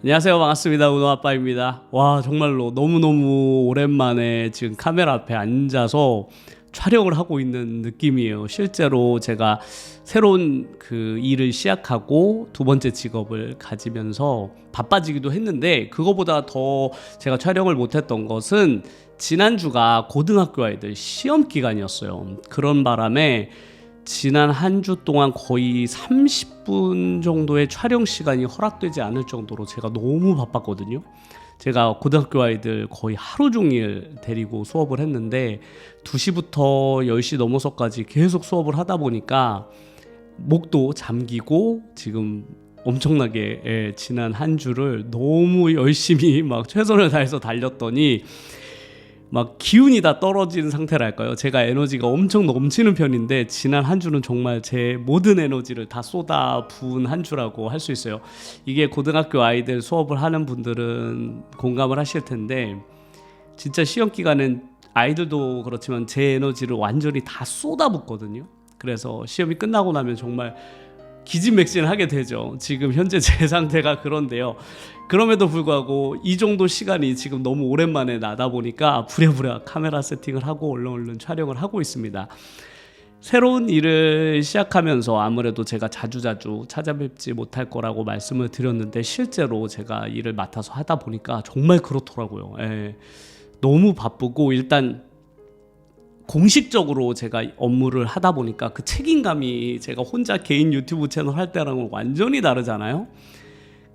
안녕하세요. 반갑습니다. 은호 아빠입니다. 와, 정말로 너무너무 오랜만에 지금 카메라 앞에 앉아서 촬영을 하고 있는 느낌이에요. 실제로 제가 새로운 그 일을 시작하고 두 번째 직업을 가지면서 바빠지기도 했는데, 그거보다 더 제가 촬영을 못했던 것은 지난주가 고등학교 아이들 시험 기간이었어요. 그런 바람에 지난 한 주 동안 거의 30분 정도의 촬영 시간이 허락되지 않을 정도로 제가 너무 바빴거든요. 제가 고등학교 아이들 거의 하루 종일 데리고 수업을 했는데 2시부터 10시 넘어서까지 계속 수업을 하다 보니까 목도 잠기고 지금 엄청나게 지난 한 주를 너무 열심히 막 최선을 다해서 달렸더니 막 기운이 다 떨어진 상태랄까요? 제가 에너지가 엄청 넘치는 편인데 지난 한 주는 정말 제 모든 에너지를 다 쏟아 부은 한 주라고 할 수 있어요. 이게 고등학교 아이들 수업을 하는 분들은 공감을 하실 텐데, 진짜 시험 기간은 아이들도 그렇지만 제 에너지를 완전히 다 쏟아붓거든요. 그래서 시험이 끝나고 나면 정말 기진맥진하게 되죠. 지금 현재 제 상태가 그런데요. 그럼에도 불구하고 이 정도 시간이 지금 너무 오랜만에 나다 보니까 부랴부랴 카메라 세팅을 하고 얼른 촬영을 하고 있습니다. 새로운 일을 시작하면서 아무래도 제가 자주자주 찾아뵙지 못할 거라고 말씀을 드렸는데, 실제로 제가 일을 맡아서 하다 보니까 정말 그렇더라고요. 너무 바쁘고, 일단 공식적으로 제가 업무를 하다 보니까 그 책임감이 제가 혼자 개인 유튜브 채널 할 때랑은 완전히 다르잖아요.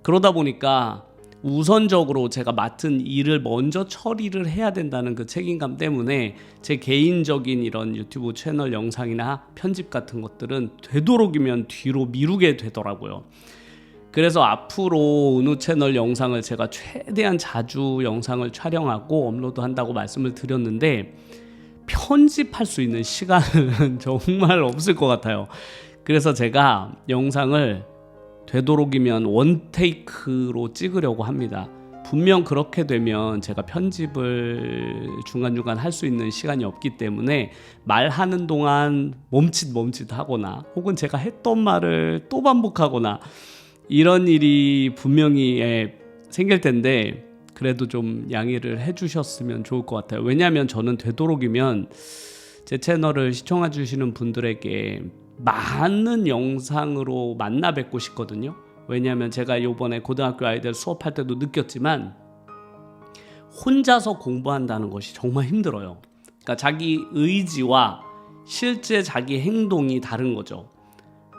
그러다 보니까 우선적으로 제가 맡은 일을 먼저 처리를 해야 된다는 그 책임감 때문에 제 개인적인 이런 유튜브 채널 영상이나 편집 같은 것들은 되도록이면 뒤로 미루게 되더라고요. 그래서 앞으로 은우 채널 영상을 제가 최대한 자주 영상을 촬영하고 업로드한다고 말씀을 드렸는데, 편집할 수 있는 시간은 정말 없을 것 같아요. 그래서 제가 영상을 되도록이면 원테이크로 찍으려고 합니다. 분명 그렇게 되면 제가 편집을 중간중간 할 수 있는 시간이 없기 때문에 말하는 동안 멈칫 하거나 혹은 제가 했던 말을 또 반복하거나 이런 일이 분명히 생길 텐데, 그래도 좀 양해를 해주셨으면 좋을 것 같아요. 왜냐하면 저는 되도록이면 제 채널을 시청해 주시는 분들에게 많은 영상으로 만나 뵙고 싶거든요. 왜냐하면 제가 이번에 고등학교 아이들 수업할 때도 느꼈지만 혼자서 공부한다는 것이 정말 힘들어요. 그러니까 자기 의지와 실제 자기 행동이 다른 거죠.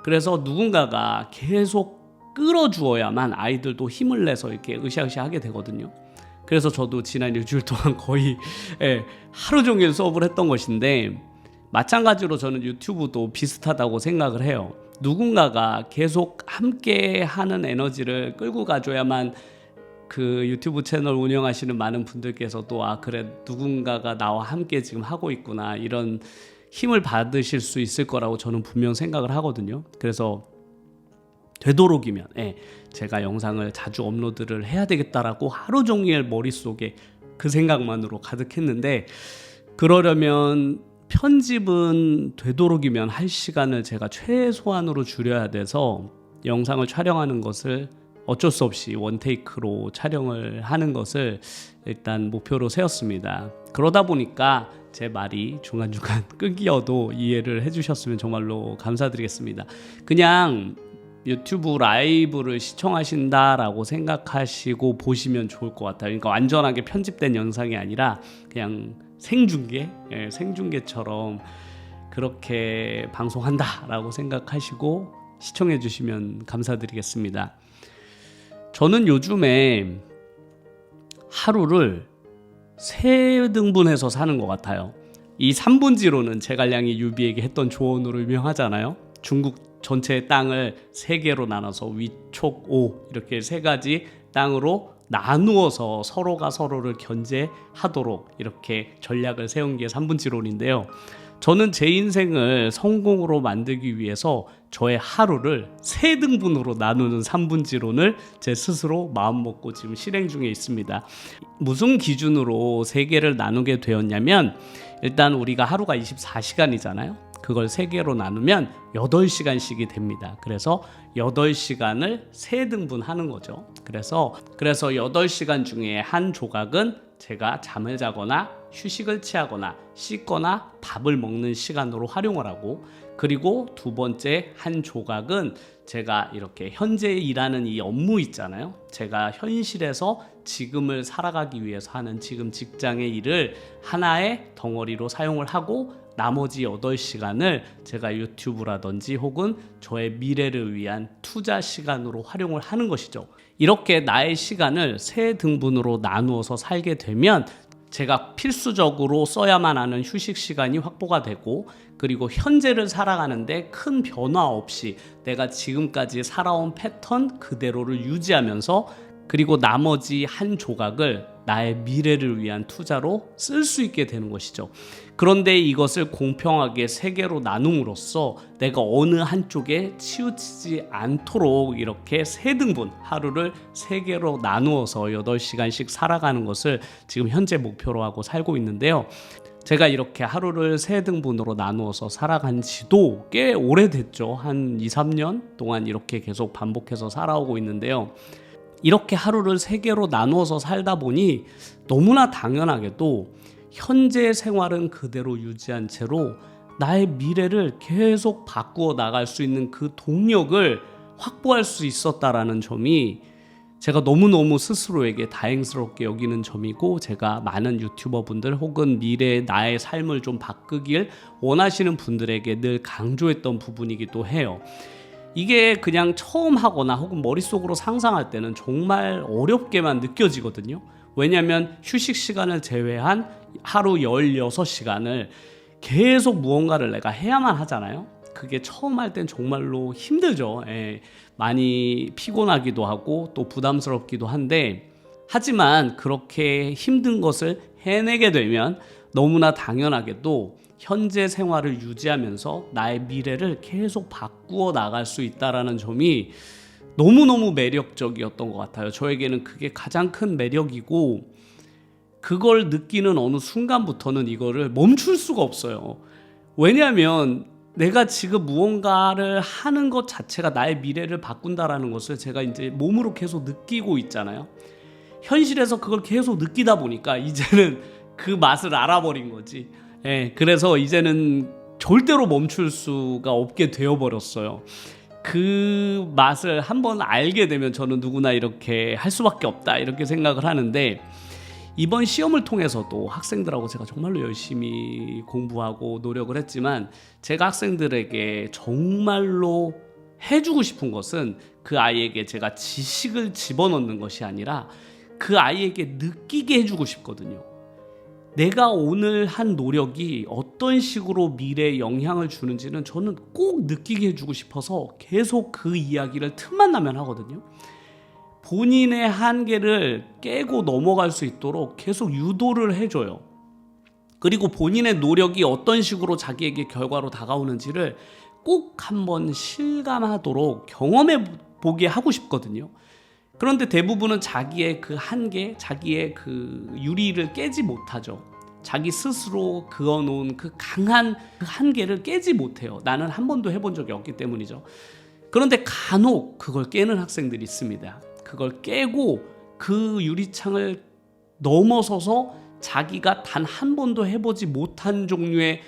그래서 누군가가 계속 끌어주어야만 아이들도 힘을 내서 이렇게 으쌰으쌰 하게 되거든요. 그래서 저도 지난 일주일 동안 거의 하루 종일 수업을 했던 것인데, 마찬가지로 저는 유튜브도 비슷하다고 생각을 해요. 누군가가 계속 함께 하는 에너지를 끌고 가줘야만 그 유튜브 채널 운영하시는 많은 분들께서도 그래, 누군가가 나와 함께 지금 하고 있구나, 이런 힘을 받으실 수 있을 거라고 저는 분명 생각을 하거든요. 그래서 되도록이면 제가 영상을 자주 업로드를 해야 되겠다라고 하루 종일 머릿속에 그 생각만으로 가득했는데, 그러려면 편집은 되도록이면 할 시간을 제가 최소한으로 줄여야 돼서 영상을 촬영하는 것을 어쩔 수 없이 원테이크로 촬영을 하는 것을 일단 목표로 세웠습니다. 그러다 보니까 제 말이 중간중간 끊겨도 이해를 해주셨으면 정말로 감사드리겠습니다. 그냥 유튜브 라이브를 시청하신다라고 생각하시고 보시면 좋을 것 같아요. 그러니까 완전하게 편집된 영상이 아니라 그냥 생중계처럼 그렇게 방송한다라고 생각하시고 시청해 주시면 감사드리겠습니다. 저는 요즘에 하루를 3등분해서 사는 것 같아요. 이 3분지로는 제갈량이 유비에게 했던 조언으로 유명하잖아요. 중국 전체 땅을 3개로 나눠서 위촉 오 이렇게 3가지 땅으로 나누어서 서로가 서로를 견제하도록 이렇게 전략을 세운 게 3분지론인데요. 저는 제 인생을 성공으로 만들기 위해서 저의 하루를 3등분으로 나누는 3분지론을 제 스스로 마음먹고 지금 실행 중에 있습니다. 무슨 기준으로 3개를 나누게 되었냐면, 일단 우리가 하루가 24시간이잖아요. 그 그걸 3개로 나누면 8시간씩이 됩니다. 그래서 8시간을 3등분 하는 거죠. 그래서 8시간 중에 한 조각은 제가 잠을 자거나 휴식을 취하거나 씻거나 밥을 먹는 시간으로 활용을 하고, 그리고 두 번째 한 조각은 제가 이렇게 현재 일하는 이 업무 있잖아요. 제가 현실에서 지금을 살아가기 위해서 하는 지금 직장의 일을 하나의 덩어리로 사용을 하고, 나머지 8시간을 제가 유튜브라든지 혹은 저의 미래를 위한 투자 시간으로 활용을 하는 것이죠. 이렇게 나의 시간을 3등분으로 나누어서 살게 되면 제가 필수적으로 써야만 하는 휴식 시간이 확보가 되고, 그리고 현재를 살아가는데 큰 변화 없이 내가 지금까지 살아온 패턴 그대로를 유지하면서, 그리고 나머지 한 조각을 나의 미래를 위한 투자로 쓸 수 있게 되는 것이죠. 그런데 이것을 공평하게 3개로 나눔으로써 내가 어느 한쪽에 치우치지 않도록 이렇게 3등분, 하루를 3개로 나누어서 8시간씩 살아가는 것을 지금 현재 목표로 하고 살고 있는데요. 제가 이렇게 하루를 3등분으로 나누어서 살아간 지도 꽤 오래됐죠. 한 2, 3년 동안 이렇게 계속 반복해서 살아오고 있는데요. 이렇게 하루를 3개로 나누어서 살다 보니 너무나 당연하게도 현재 생활은 그대로 유지한 채로 나의 미래를 계속 바꾸어 나갈 수 있는 그 동력을 확보할 수 있었다라는 점이 제가 너무너무 스스로에게 다행스럽게 여기는 점이고, 제가 많은 유튜버 분들 혹은 미래의 나의 삶을 좀 바꾸길 원하시는 분들에게 늘 강조했던 부분이기도 해요. 이게 그냥 처음 하거나 혹은 머릿속으로 상상할 때는 정말 어렵게만 느껴지거든요. 왜냐하면 휴식 시간을 제외한 하루 16시간을 계속 무언가를 내가 해야만 하잖아요. 그게 처음 할 땐 정말로 힘들죠. 많이 피곤하기도 하고 또 부담스럽기도 한데, 하지만 그렇게 힘든 것을 해내게 되면 너무나 당연하게도 현재 생활을 유지하면서 나의 미래를 계속 바꾸어 나갈 수 있다는 점이 너무너무 매력적이었던 것 같아요. 저에게는 그게 가장 큰 매력이고, 그걸 느끼는 어느 순간부터는 이거를 멈출 수가 없어요. 왜냐하면 내가 지금 무언가를 하는 것 자체가 나의 미래를 바꾼다라는 것을 제가 이제 몸으로 계속 느끼고 있잖아요. 현실에서 그걸 계속 느끼다 보니까 이제는 그 맛을 알아버린 거지. 그래서 이제는 절대로 멈출 수가 없게 되어버렸어요. 그 맛을 한번 알게 되면 저는 누구나 이렇게 할 수밖에 없다, 이렇게 생각을 하는데, 이번 시험을 통해서도 학생들하고 제가 정말로 열심히 공부하고 노력을 했지만, 제가 학생들에게 정말로 해주고 싶은 것은 그 아이에게 제가 지식을 집어넣는 것이 아니라 그 아이에게 느끼게 해주고 싶거든요. 내가 오늘 한 노력이 어떤 식으로 미래에 영향을 주는지는 저는 꼭 느끼게 해주고 싶어서 계속 그 이야기를 틈만 나면 하거든요. 본인의 한계를 깨고 넘어갈 수 있도록 계속 유도를 해줘요. 그리고 본인의 노력이 어떤 식으로 자기에게 결과로 다가오는지를 꼭 한번 실감하도록 경험해 보게 하고 싶거든요. 그런데 대부분은 자기의 그 한계, 자기의 그 유리를 깨지 못하죠. 자기 스스로 그어놓은 그 강한 그 한계를 깨지 못해요. 나는 한 번도 해본 적이 없기 때문이죠. 그런데 간혹 그걸 깨는 학생들이 있습니다. 그걸 깨고 그 유리창을 넘어서서 자기가 단 한 번도 해보지 못한 종류의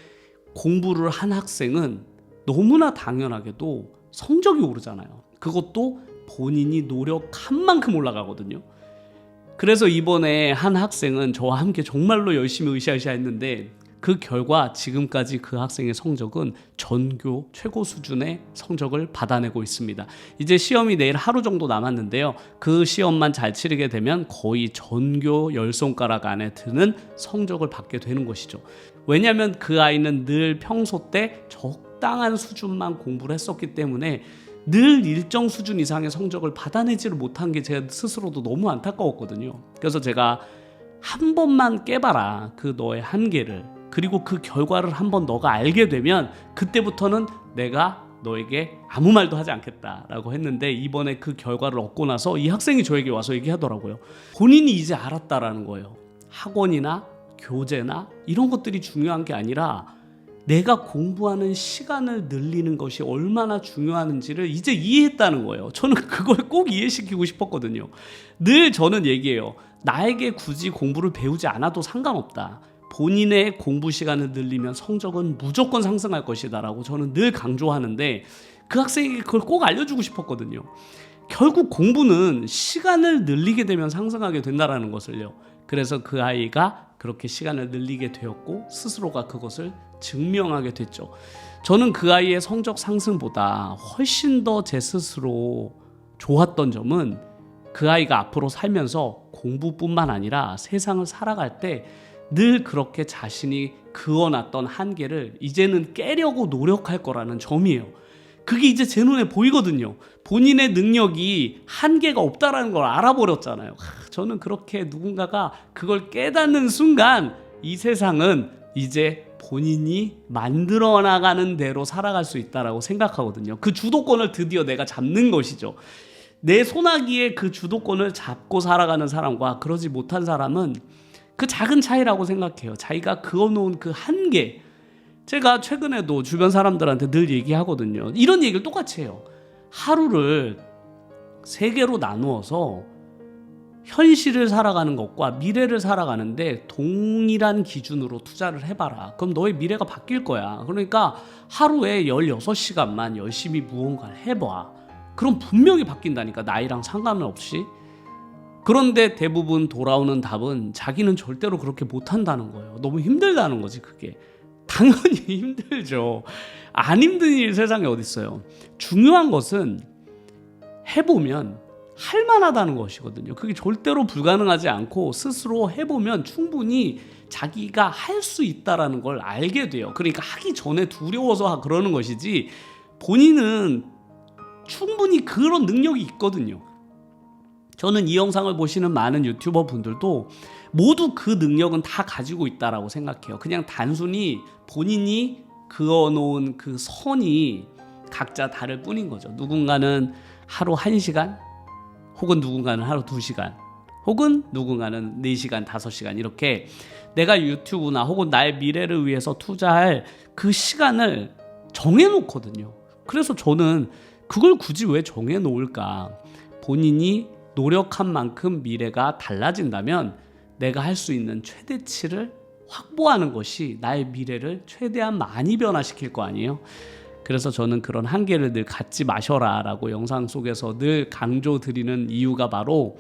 공부를 한 학생은 너무나 당연하게도 성적이 오르잖아요. 그것도 본인이 노력한 만큼 올라가거든요. 그래서 이번에 한 학생은 저와 함께 정말로 열심히 으쌰으쌰 했는데, 그 결과 지금까지 그 학생의 성적은 전교 최고 수준의 성적을 받아내고 있습니다. 이제 시험이 내일 하루 정도 남았는데요. 그 시험만 잘 치르게 되면 거의 전교 10손가락 안에 드는 성적을 받게 되는 것이죠. 왜냐하면 그 아이는 늘 평소 때 적당한 수준만 공부를 했었기 때문에 늘 일정 수준 이상의 성적을 받아내지를 못한 게 제 스스로도 너무 안타까웠거든요. 그래서 제가 한 번만 깨봐라, 그 너의 한계를. 그리고 그 결과를 한번 너가 알게 되면 그때부터는 내가 너에게 아무 말도 하지 않겠다라고 했는데, 이번에 그 결과를 얻고 나서 이 학생이 저에게 와서 얘기하더라고요. 본인이 이제 알았다라는 거예요. 학원이나 교재나 이런 것들이 중요한 게 아니라 내가 공부하는 시간을 늘리는 것이 얼마나 중요한지를 이제 이해했다는 거예요. 저는 그걸 꼭 이해시키고 싶었거든요. 늘 저는 얘기해요. 나에게 굳이 공부를 배우지 않아도 상관없다. 본인의 공부 시간을 늘리면 성적은 무조건 상승할 것이다 라고 저는 늘 강조하는데 그 학생에게 그걸 꼭 알려주고 싶었거든요. 결국 공부는 시간을 늘리게 되면 상승하게 된다는 것을요. 그래서 그 아이가 그렇게 시간을 늘리게 되었고 스스로가 그것을 증명하게 됐죠. 저는 그 아이의 성적 상승보다 훨씬 더 제 스스로 좋았던 점은 그 아이가 앞으로 살면서 공부뿐만 아니라 세상을 살아갈 때 늘 그렇게 자신이 그어놨던 한계를 이제는 깨려고 노력할 거라는 점이에요. 그게 이제 제 눈에 보이거든요. 본인의 능력이 한계가 없다라는 걸 알아버렸잖아요. 저는 그렇게 누군가가 그걸 깨닫는 순간 이 세상은 이제 본인이 만들어 나가는 대로 살아갈 수 있다라고 생각하거든요. 그 주도권을 드디어 내가 잡는 것이죠. 내 손아귀에 그 주도권을 잡고 살아가는 사람과 그러지 못한 사람은 그 작은 차이라고 생각해요. 자기가 그어놓은 그 한계. 제가 최근에도 주변 사람들한테 늘 얘기하거든요. 이런 얘기를 똑같이 해요. 하루를 3개로 나누어서 현실을 살아가는 것과 미래를 살아가는데 동일한 기준으로 투자를 해봐라. 그럼 너의 미래가 바뀔 거야. 그러니까 하루에 16시간만 열심히 무언가를 해봐. 그럼 분명히 바뀐다니까. 나이랑 상관없이. 그런데 대부분 돌아오는 답은 자기는 절대로 그렇게 못한다는 거예요. 너무 힘들다는 거지 그게. 당연히 힘들죠. 안 힘든 일 세상에 어디 있어요. 중요한 것은 해보면 할만하다는 것이거든요. 그게 절대로 불가능하지 않고 스스로 해보면 충분히 자기가 할 수 있다라는 걸 알게 돼요. 그러니까 하기 전에 두려워서 그러는 것이지 본인은 충분히 그런 능력이 있거든요. 저는 이 영상을 보시는 많은 유튜버 분들도 모두 그 능력은 다 가지고 있다라고 생각해요. 그냥 단순히 본인이 그어놓은 그 선이 각자 다를 뿐인 거죠. 누군가는 하루 1시간, 혹은 누군가는 하루 2시간, 혹은 누군가는 4시간, 5시간 이렇게 내가 유튜브나 혹은 나의 미래를 위해서 투자할 그 시간을 정해놓거든요. 그래서 저는 그걸 굳이 왜 정해놓을까? 본인이 노력한 만큼 미래가 달라진다면 내가 할 수 있는 최대치를 확보하는 것이 나의 미래를 최대한 많이 변화시킬 거 아니에요. 그래서 저는 그런 한계를 늘 갖지 마셔라 라고 영상 속에서 늘 강조드리는 이유가 바로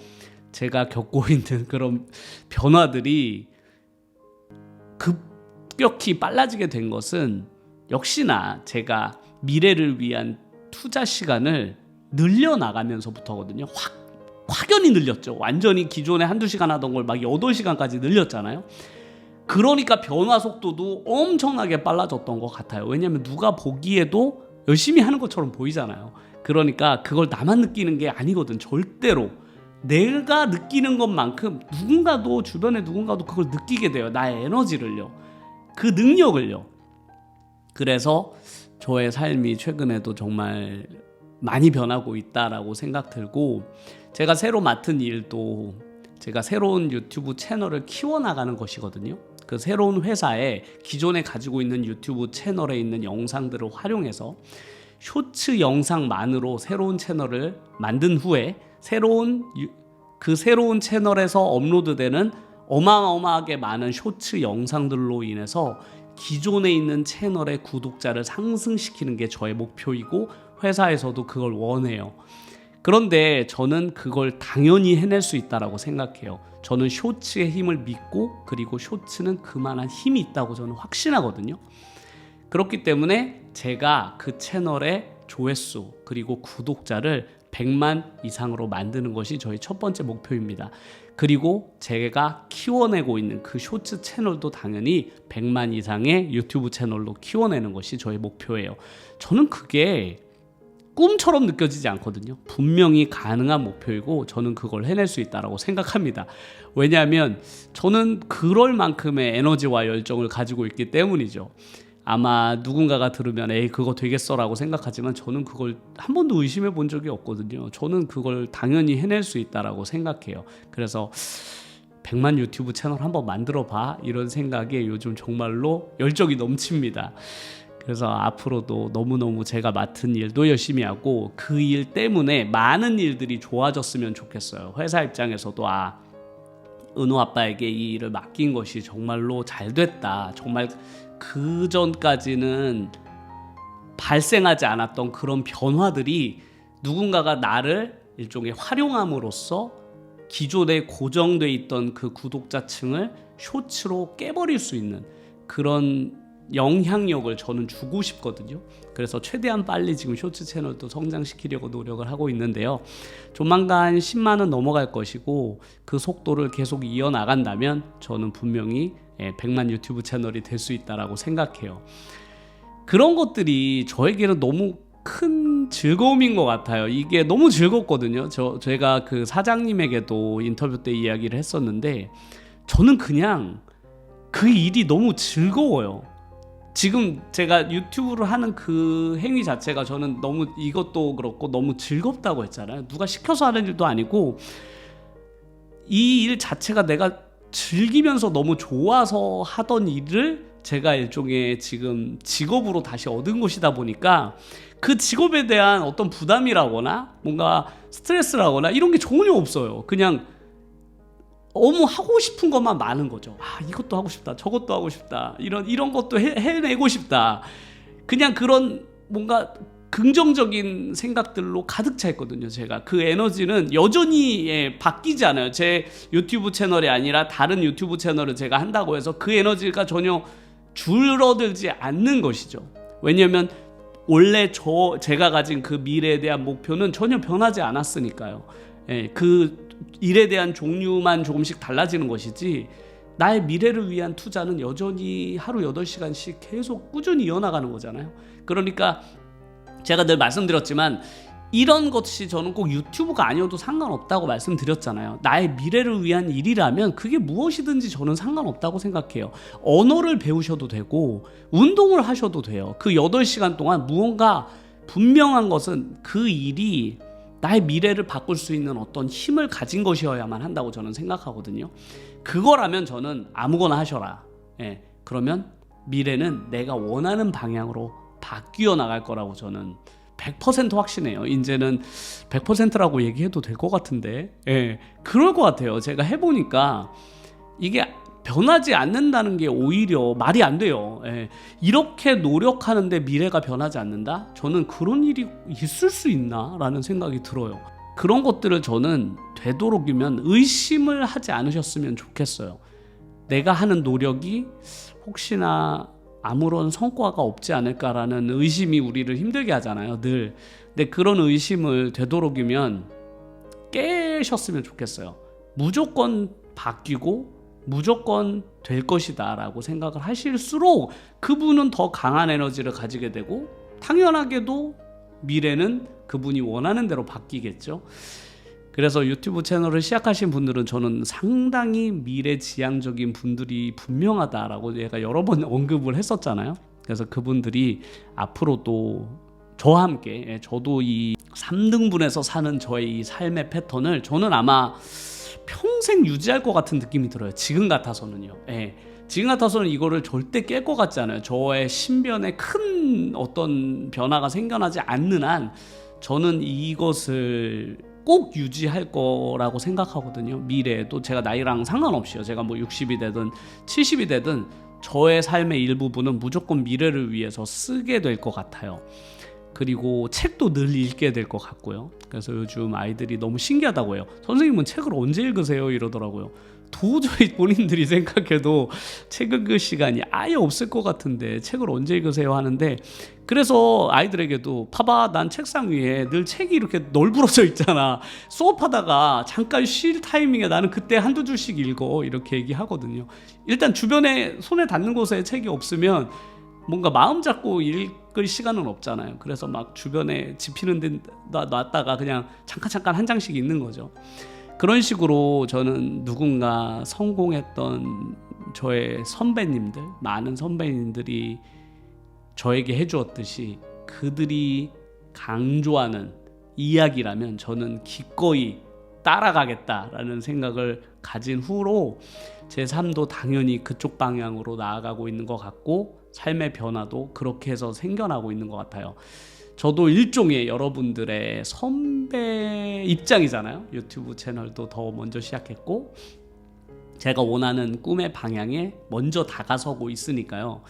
제가 겪고 있는 그런 변화들이 급격히 빨라지게 된 것은 역시나 제가 미래를 위한 투자 시간을 늘려나가면서부터거든요. 확연히 늘렸죠. 완전히 기존에 1-2시간 하던 걸 막 8시간까지 늘렸잖아요. 그러니까 변화 속도도 엄청나게 빨라졌던 것 같아요. 왜냐하면 누가 보기에도 열심히 하는 것처럼 보이잖아요. 그러니까 그걸 나만 느끼는 게 아니거든. 절대로 내가 느끼는 것만큼 누군가도 주변에 누군가도 그걸 느끼게 돼요. 나의 에너지를요. 그 능력을요. 그래서 저의 삶이 최근에도 정말 많이 변하고 있다라고 생각 들고 제가 새로 맡은 일도 제가 새로운 유튜브 채널을 키워나가는 것이거든요. 그 새로운 회사에 기존에 가지고 있는 유튜브 채널에 있는 영상들을 활용해서 쇼츠 영상만으로 새로운 채널을 만든 후에 새로운 채널에서 업로드되는 어마어마하게 많은 쇼츠 영상들로 인해서 기존에 있는 채널의 구독자를 상승시키는 게 저의 목표이고 회사에서도 그걸 원해요. 그런데 저는 그걸 당연히 해낼 수 있다고 생각해요. 저는 쇼츠의 힘을 믿고 그리고 쇼츠는 그만한 힘이 있다고 저는 확신하거든요. 그렇기 때문에 제가 그 채널의 조회수 그리고 구독자를 100만 이상으로 만드는 것이 저희 첫 번째 목표입니다. 그리고 제가 키워내고 있는 그 쇼츠 채널도 당연히 100만 이상의 유튜브 채널로 키워내는 것이 저의 목표예요. 저는 그게 꿈처럼 느껴지지 않거든요. 분명히 가능한 목표이고 저는 그걸 해낼 수 있다고 생각합니다. 왜냐하면 저는 그럴 만큼의 에너지와 열정을 가지고 있기 때문이죠. 아마 누군가가 들으면 에이 그거 되겠어라고 생각하지만 저는 그걸 한 번도 의심해 본 적이 없거든요. 저는 그걸 당연히 해낼 수 있다고 생각해요. 그래서 100만 유튜브 채널 한번 만들어 봐, 이런 생각에 요즘 정말로 열정이 넘칩니다. 그래서 앞으로도 너무너무 제가 맡은 일도 열심히 하고 그 일 때문에 많은 일들이 좋아졌으면 좋겠어요. 회사 입장에서도 은호 아빠에게 이 일을 맡긴 것이 정말로 잘 됐다. 정말 그 전까지는 발생하지 않았던 그런 변화들이 누군가가 나를 일종의 활용함으로써 기존에 고정돼 있던 그 구독자층을 쇼츠로 깨버릴 수 있는 그런 영향력을 저는 주고 싶거든요. 그래서 최대한 빨리 지금 쇼츠 채널도 성장시키려고 노력을 하고 있는데요. 조만간 10만은 넘어갈 것이고 그 속도를 계속 이어나간다면 저는 분명히 100만 유튜브 채널이 될 수 있다라고 생각해요. 그런 것들이 저에게는 너무 큰 즐거움인 것 같아요. 이게 너무 즐겁거든요. 제가 그 사장님에게도 인터뷰 때 이야기를 했었는데 저는 그냥 그 일이 너무 즐거워요. 지금 제가 유튜브를 하는 그 행위 자체가 저는 너무, 이것도 그렇고 너무 즐겁다고 했잖아요. 누가 시켜서 하는 일도 아니고 이 일 자체가 내가 즐기면서 너무 좋아서 하던 일을 제가 일종의 지금 직업으로 다시 얻은 것이다 보니까 그 직업에 대한 어떤 부담이라거나 뭔가 스트레스라거나 이런 게 전혀 없어요. 그냥 너무 하고 싶은 것만 많은 거죠. 이것도 하고 싶다, 저것도 하고 싶다, 이런 것도 해내고 싶다. 그냥 그런 뭔가 긍정적인 생각들로 가득 차 있거든요. 제가 그 에너지는 여전히 바뀌지 않아요. 제 유튜브 채널이 아니라 다른 유튜브 채널을 제가 한다고 해서 그 에너지가 전혀 줄어들지 않는 것이죠. 왜냐하면 원래 제가 가진 그 미래에 대한 목표는 전혀 변하지 않았으니까요. 그 일에 대한 종류만 조금씩 달라지는 것이지 나의 미래를 위한 투자는 여전히 하루 8시간씩 계속 꾸준히 이어나가는 거잖아요. 그러니까 제가 늘 말씀드렸지만 이런 것이 저는 꼭 유튜브가 아니어도 상관없다고 말씀드렸잖아요. 나의 미래를 위한 일이라면 그게 무엇이든지 저는 상관없다고 생각해요. 언어를 배우셔도 되고 운동을 하셔도 돼요. 그 8시간 동안 무언가 분명한 것은 그 일이 나의 미래를 바꿀 수 있는 어떤 힘을 가진 것이어야만 한다고 저는 생각하거든요. 그거라면 저는 아무거나 하셔라. 그러면 미래는 내가 원하는 방향으로 바뀌어 나갈 거라고 저는 100% 확신해요. 이제는 100%라고 얘기해도 될 것 같은데, 그럴 것 같아요. 제가 해보니까 이게 변하지 않는다는 게 오히려 말이 안 돼요. 이렇게 노력하는데 미래가 변하지 않는다? 저는 그런 일이 있을 수 있나? 라는 생각이 들어요. 그런 것들을 저는 되도록이면 의심을 하지 않으셨으면 좋겠어요. 내가 하는 노력이 혹시나 아무런 성과가 없지 않을까라는 의심이 우리를 힘들게 하잖아요, 늘. 근데 그런 의심을 되도록이면 깨셨으면 좋겠어요. 무조건 바뀌고 무조건 될 것이다 라고 생각을 하실수록 그분은 더 강한 에너지를 가지게 되고 당연하게도 미래는 그분이 원하는 대로 바뀌겠죠. 그래서 유튜브 채널을 시작하신 분들은 저는 상당히 미래지향적인 분들이 분명하다라고 제가 여러 번 언급을 했었잖아요. 그래서 그분들이 앞으로도 저와 함께, 저도 이 3등분해서 사는 저의 이 삶의 패턴을 저는 아마 평생 유지할 것 같은 느낌이 들어요. 지금 같아서는요. 지금 같아서는 이거를 절대 깰 것 같지 않아요. 저의 신변에 큰 어떤 변화가 생겨나지 않는 한 저는 이것을 꼭 유지할 거라고 생각하거든요. 미래에도 제가 나이랑 상관없이요. 제가 뭐 60이 되든 70이 되든 저의 삶의 일부분은 무조건 미래를 위해서 쓰게 될 것 같아요. 그리고 책도 늘 읽게 될 것 같고요. 그래서 요즘 아이들이 너무 신기하다고 해요. 선생님은 책을 언제 읽으세요? 이러더라고요. 도저히 본인들이 생각해도 책 읽을 시간이 아예 없을 것 같은데 책을 언제 읽으세요? 하는데, 그래서 아이들에게도 봐봐, 난 책상 위에 늘 책이 이렇게 널브러져 있잖아. 수업하다가 잠깐 쉴 타이밍에 나는 그때 한두 줄씩 읽어, 이렇게 얘기하거든요. 일단 주변에 손에 닿는 곳에 책이 없으면 뭔가 마음 잡고 읽을 시간은 없잖아요. 그래서 막 주변에 집히는 데 놨다가 그냥 잠깐 한 장씩 읽는 거죠. 그런 식으로 저는 누군가 성공했던 저의 선배님들, 많은 선배님들이 저에게 해주었듯이 그들이 강조하는 이야기라면 저는 기꺼이 따라가겠다라는 생각을 가진 후로 제 삶도 당연히 그쪽 방향으로 나아가고 있는 것 같고 삶의 변화도 그렇게 해서 생겨나고 있는 것 같아요. 저도 일종의 여러분들의 선배 입장이잖아요. 유튜브 채널도 더 먼저 시작했고 제가 원하는 꿈의 방향에 먼저 다가서고 있으니까요.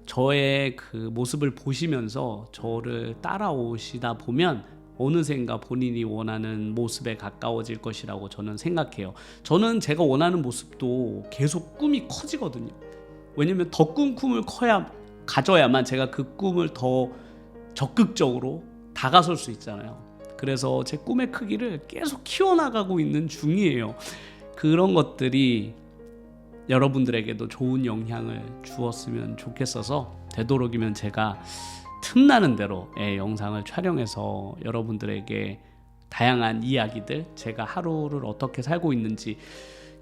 저의 그 모습을 보시면서 저를 따라오시다 보면 어느샌가 본인이 원하는 모습에 가까워질 것이라고 저는 생각해요. 저는 제가 원하는 모습도 계속 꿈이 커지거든요. 왜냐면 더 큰 꿈을 가져야만 제가 그 꿈을 더 적극적으로 다가설 수 있잖아요. 그래서 제 꿈의 크기를 계속 키워나가고 있는 중이에요. 그런 것들이 여러분들에게도 좋은 영향을 주었으면 좋겠어서 되도록이면 제가 틈나는 대로의 영상을 촬영해서 여러분들에게 다양한 이야기들, 제가 하루를 어떻게 살고 있는지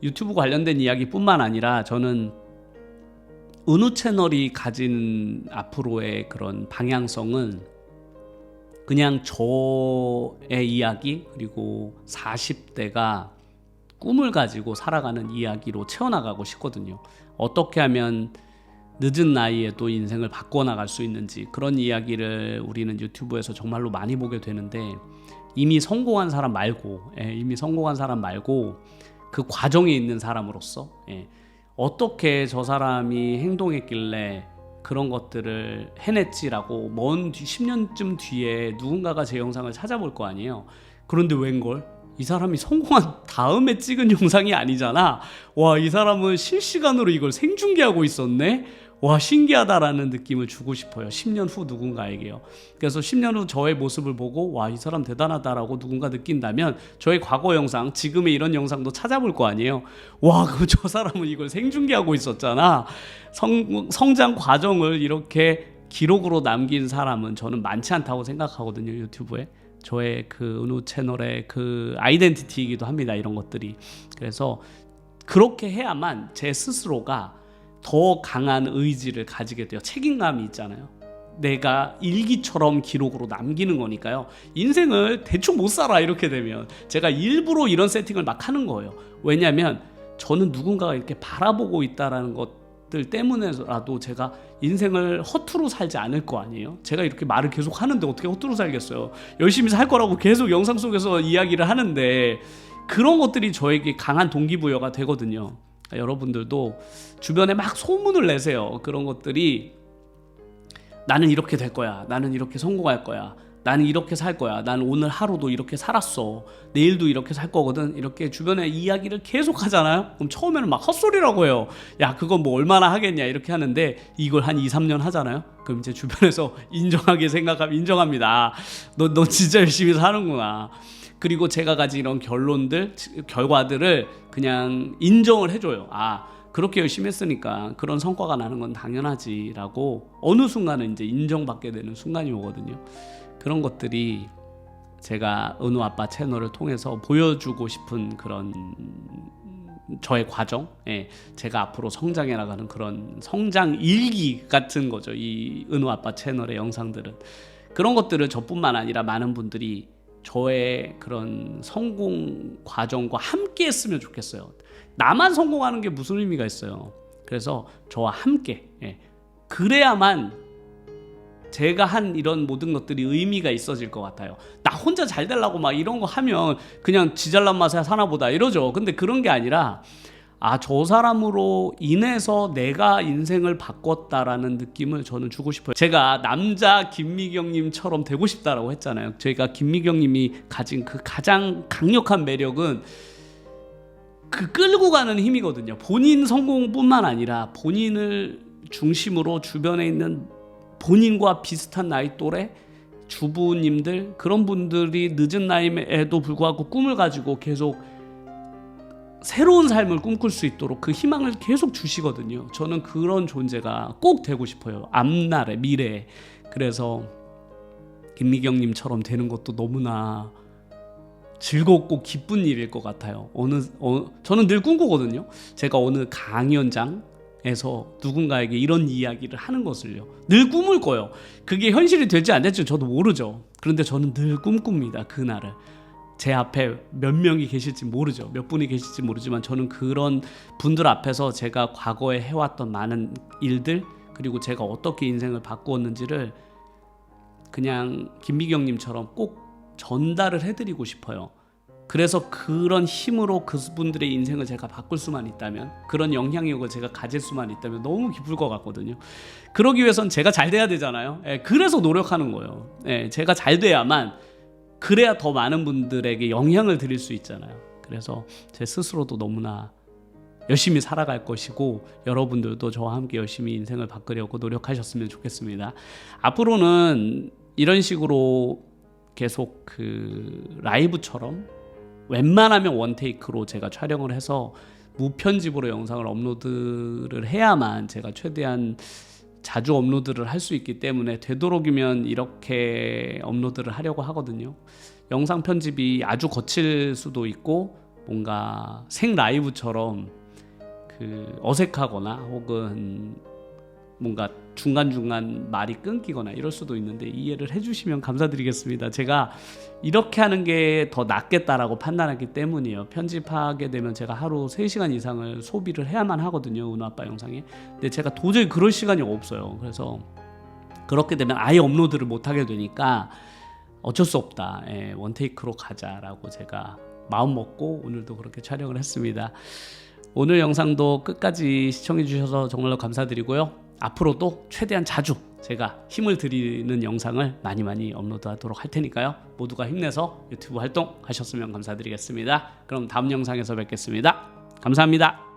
유튜브 관련된 이야기뿐만 아니라 저는 은우 채널이 가진 앞으로의 그런 방향성은 그냥 저의 이야기 그리고 40대가 꿈을 가지고 살아가는 이야기로 채워나가고 싶거든요. 어떻게 하면 늦은 나이에도 인생을 바꿔나갈 수 있는지 그런 이야기를 우리는 유튜브에서 정말로 많이 보게 되는데 이미 성공한 사람 말고 그 과정에 있는 사람으로서 어떻게 저 사람이 행동했길래 그런 것들을 해냈지라고 먼 10년쯤 뒤에 누군가가 제 영상을 찾아볼 거 아니에요. 그런데 웬걸? 이 사람이 성공한 다음에 찍은 영상이 아니잖아. 와, 이 사람은 실시간으로 이걸 생중계하고 있었네? 와, 신기하다라는 느낌을 주고 싶어요. 10년 후 누군가에게요. 그래서 10년 후 저의 모습을 보고 와, 이 사람 대단하다라고 누군가 느낀다면 저의 과거 영상, 지금의 이런 영상도 찾아볼 거 아니에요. 와, 그럼 저 사람은 이걸 생중계하고 있었잖아. 성장 과정을 이렇게 기록으로 남긴 사람은 저는 많지 않다고 생각하거든요. 유튜브에. 저의 그 은우 채널의 그 아이덴티티이기도 합니다. 이런 것들이. 그래서 그렇게 해야만 제 스스로가 더 강한 의지를 가지게 돼요. 책임감이 있잖아요. 내가 일기처럼 기록으로 남기는 거니까요. 인생을 대충 못 살아 이렇게 되면. 제가 일부러 이런 세팅을 막 하는 거예요. 왜냐하면 저는 누군가가 이렇게 바라보고 있다라는 것들 때문에라도 제가 인생을 허투루 살지 않을 거 아니에요. 제가 이렇게 말을 계속 하는데 어떻게 허투루 살겠어요. 열심히 살 거라고 계속 영상 속에서 이야기를 하는데 그런 것들이 저에게 강한 동기부여가 되거든요. 여러분들도 주변에 막 소문을 내세요. 그런 것들이 나는 이렇게 될 거야. 나는 이렇게 성공할 거야. 나는 이렇게 살 거야. 나는 오늘 하루도 이렇게 살았어. 내일도 이렇게 살 거거든. 이렇게 주변에 이야기를 계속 하잖아요. 그럼 처음에는 막 헛소리라고 해요. 야, 그건 뭐 얼마나 하겠냐 이렇게 하는데 이걸 한 2, 3년 하잖아요. 그럼 이제 주변에서 인정하게 생각하면 인정합니다. 너 진짜 열심히 사는구나. 그리고 제가 가진 이런 결과들을 그냥 인정을 해줘요. 아, 그렇게 열심히 했으니까 그런 성과가 나는 건 당연하지라고 어느 순간은 이제 인정받게 되는 순간이 오거든요. 그런 것들이 제가 은우 아빠 채널을 통해서 보여주고 싶은 그런 저의 과정, 제가 앞으로 성장해 나가는 그런 성장 일기 같은 거죠. 이 은우 아빠 채널의 영상들은 그런 것들을 저뿐만 아니라 많은 분들이 저의 그런 성공 과정과 함께 했으면 좋겠어요. 나만 성공하는 게 무슨 의미가 있어요. 그래서 저와 함께 그래야만 제가 한 이런 모든 것들이 의미가 있어질 것 같아요. 나 혼자 잘 되려고 막 이런 거 하면 그냥 지 잘난 맛에 사나 보다 이러죠. 근데 그런 게 아니라 저 사람으로 인해서 내가 인생을 바꿨다라는 느낌을 저는 주고 싶어요. 제가 남자 김미경님처럼 되고 싶다라고 했잖아요. 저희가 김미경님이 가진 그 가장 강력한 매력은 그 끌고 가는 힘이거든요. 본인 성공뿐만 아니라 본인을 중심으로 주변에 있는 본인과 비슷한 나이 또래 주부님들 그런 분들이 늦은 나이에도 불구하고 꿈을 가지고 계속 새로운 삶을 꿈꿀 수 있도록 그 희망을 계속 주시거든요. 저는 그런 존재가 꼭 되고 싶어요. 앞날에 미래에. 그래서 김미경님처럼 되는 것도 너무나 즐겁고 기쁜 일일 것 같아요. 저는 늘 꿈꾸거든요. 제가 어느 강연장에서 누군가에게 이런 이야기를 하는 것을요. 늘 꿈을 꿔요. 그게 현실이 될지 안 될지 저도 모르죠. 그런데 저는 늘 꿈꿉니다. 그날을. 제 앞에 몇 명이 계실지 모르죠. 몇 분이 계실지 모르지만 저는 그런 분들 앞에서 제가 과거에 해왔던 많은 일들, 그리고 제가 어떻게 인생을 바꾸었는지를 그냥 김미경님처럼 꼭 전달을 해드리고 싶어요. 그래서 그런 힘으로 그분들의 인생을 제가 바꿀 수만 있다면, 그런 영향력을 제가 가질 수만 있다면 너무 기쁠 것 같거든요. 그러기 위해선 제가 잘 돼야 되잖아요. 그래서 노력하는 거예요. 제가 잘 돼야만, 그래야 더 많은 분들에게 영향을 드릴 수 있잖아요. 그래서 제 스스로도 너무나 열심히 살아갈 것이고, 여러분들도 저와 함께 열심히 인생을 바꾸려고 노력하셨으면 좋겠습니다. 앞으로는 이런 식으로 계속 그 라이브처럼 웬만하면 원테이크로 제가 촬영을 해서 무편집으로 영상을 업로드를 해야만 제가 최대한 자주 업로드를 할 수 있기 때문에, 되도록이면 이렇게 업로드를 하려고 하거든요. 영상 편집이 아주 거칠 수도 있고, 뭔가 생 라이브처럼 그 어색하거나 혹은 뭔가 중간중간 말이 끊기거나 이럴 수도 있는데, 이해를 해주시면 감사드리겠습니다. 제가 이렇게 하는 게 더 낫겠다라고 판단했기 때문이에요. 편집하게 되면 제가 하루 3시간 이상을 소비를 해야만 하거든요, 은호아빠 영상에. 근데 제가 도저히 그럴 시간이 없어요. 그래서 그렇게 되면 아예 업로드를 못하게 되니까 어쩔 수 없다, 원테이크로 가자라고 제가 마음 먹고 오늘도 그렇게 촬영을 했습니다. 오늘 영상도 끝까지 시청해 주셔서 정말로 감사드리고요. 앞으로도 최대한 자주 제가 힘을 드리는 영상을 많이 업로드하도록 할 테니까요. 모두가 힘내서 유튜브 활동하셨으면 감사드리겠습니다. 그럼 다음 영상에서 뵙겠습니다. 감사합니다.